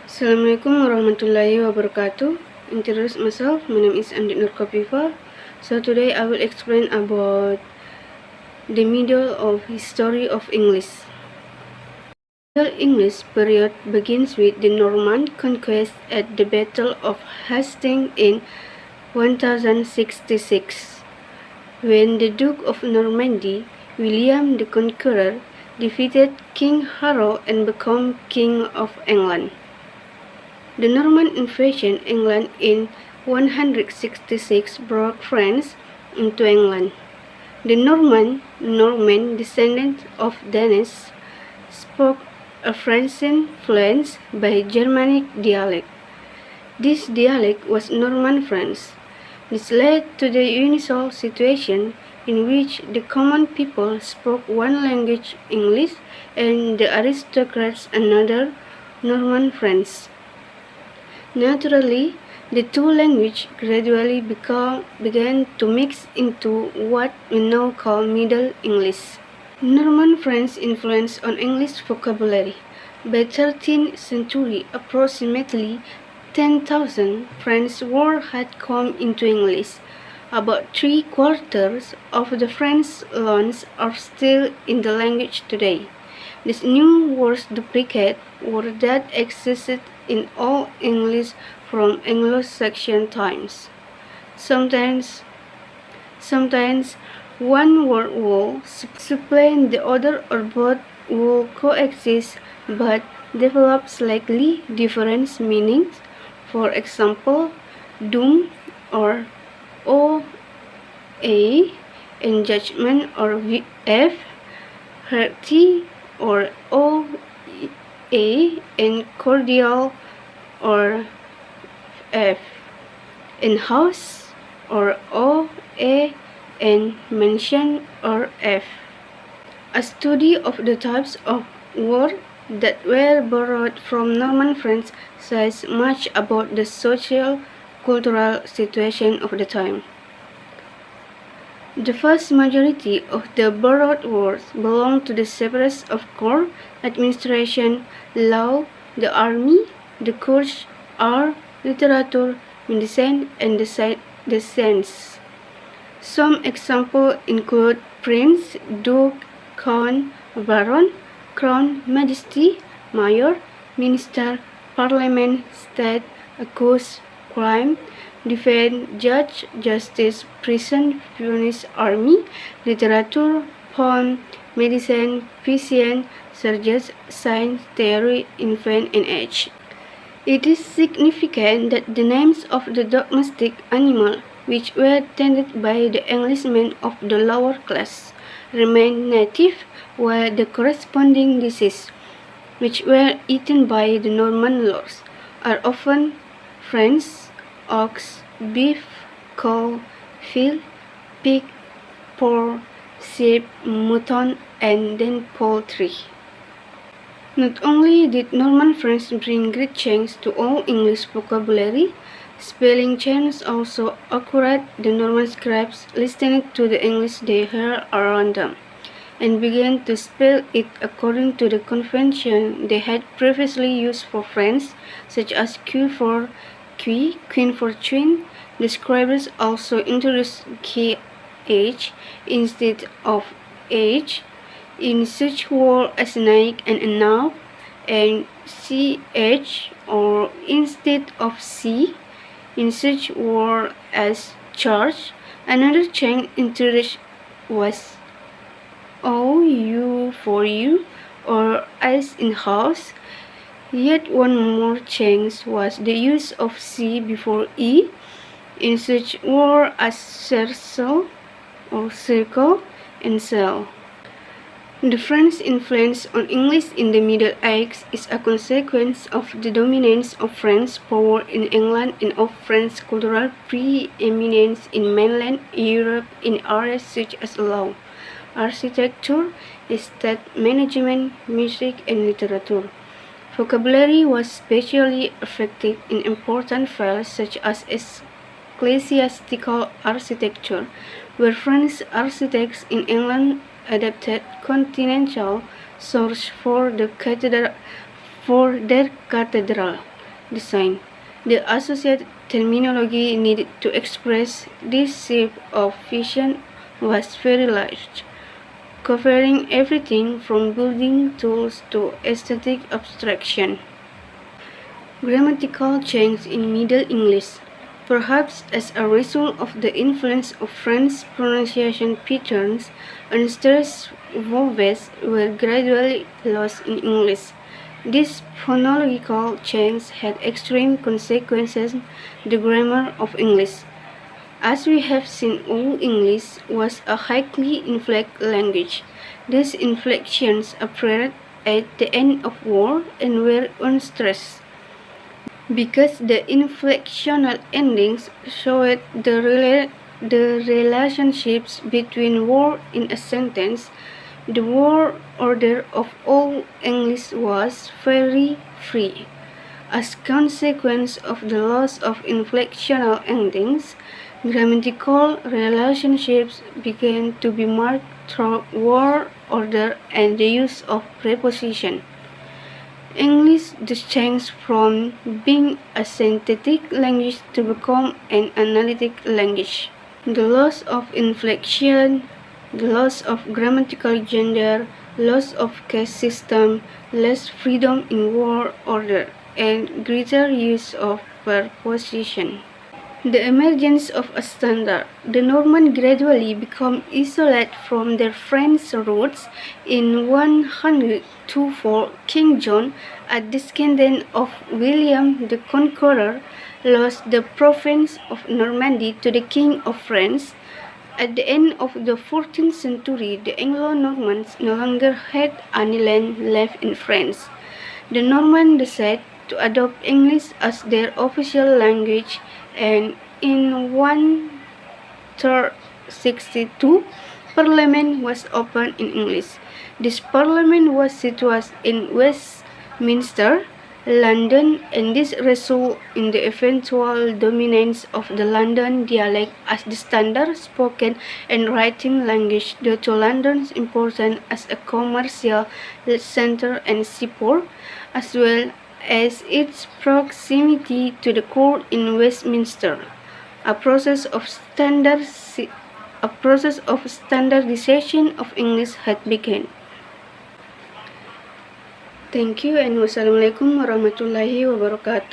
Assalamualaikum warahmatullahi wabarakatuh. Introduce myself. My name is Andi Nur Khopifah. So today I will explain about the middle of history of English. Middle English period begins with the Norman conquest at the Battle of Hastings in 1066, when the Duke of Normandy, William the Conqueror, defeated King Harold and became King of England. The Norman invasion England in 166 brought France into England. The Norman descendants of Danes, spoke a French influenced by Germanic dialect. This dialect was Norman French. This led to the unusual situation in which the common people spoke one language, English, and the aristocrats another, Norman French. Naturally, the two languages gradually began to mix into what we now call Middle English. Norman French influence on English vocabulary. By 13th century, approximately 10,000 French words had come into English. About 3/4 of the French loans are still in the language today. These new words duplicate words that existed in all English from Anglo-Saxon times. Sometimes one word will supplant the other or both will coexist but develop slightly different meanings. For example, doom or O-A and judgment or F, hearty or O-A and cordial or F, in house or O-A and mansion or F. A study of the types of words that were borrowed from Norman French says much about the social cultural situation of the time. The vast majority of the borrowed words belong to the spheres of court, administration, law, the army, the courts, art, literature, medicine, and the science. Some examples include prince, duke, count, baron, crown, majesty, mayor, minister, parliament, state, accused, crime, defense, judge, justice, prison, punish, army, literature, poem, medicine, physician, surgeon, science, theory, infant, and age. It is significant that the names of the domestic animals, which were tended by the Englishmen of the lower class, remain native, while the corresponding dishes, which were eaten by the Norman lords, are often French, ox, beef, cow, veal, pig, pork, sheep, mutton, and then poultry. Not only did Norman French bring great change to all English vocabulary, spelling changes also occurred. The Norman scribes listened to the English they heard around them, and began to spell it according to the convention they had previously used for French, such as Q for qui, queen for queen. The scribes also introduced KH instead of H in such words as night and enough, and CH or instead of C in such words as church. Another change introduced was OU for you or as in house. Yet one more change was the use of C before E in such words as circle or circle and cell. The French influence on English in the Middle Ages is a consequence of the dominance of French power in England and of French cultural preeminence in mainland Europe in areas such as law, architecture, estate management, music, and literature. Vocabulary was especially effective in important fields such as ecclesiastical architecture, where French architects in England adapted continental source for their cathedral. design. The associated terminology needed to express this shift of vision was very large, covering everything from building tools to aesthetic abstraction. Grammatical change in Middle English, perhaps as a result of the influence of French pronunciation patterns, and stressed vowels were gradually lost in English. This phonological change had extreme consequences on the grammar of English. As we have seen, Old English was a highly inflected language. These inflections appeared at the end of war and were unstressed. Because the inflectional endings showed the relationships between words in a sentence, the word order of all English was very free. As consequence of the loss of inflectional endings, grammatical relationships began to be marked through word order and the use of preposition. English thus changed from being a synthetic language to become an analytic language. The loss of inflection, the loss of grammatical gender, loss of case system, less freedom in word order, and greater use of preposition. The emergence of a standard. The Normans gradually became isolated from their French roots. In 124, King John, a descendant of William the Conqueror, lost the province of Normandy to the King of France. At the end of the 14th century, the Anglo-Normans no longer had any land left in France. The Normans decided to adopt English as their official language, and in 1362, Parliament was opened in English. This Parliament was situated in Westminster, London, and this resulted in the eventual dominance of the London dialect as the standard spoken and writing language due to London's importance as a commercial center and seaport, as well as its proximity to the court in Westminster. A process of standardization of English had begun. Thank you and wassalamualaikum warahmatullahi wabarakatuh.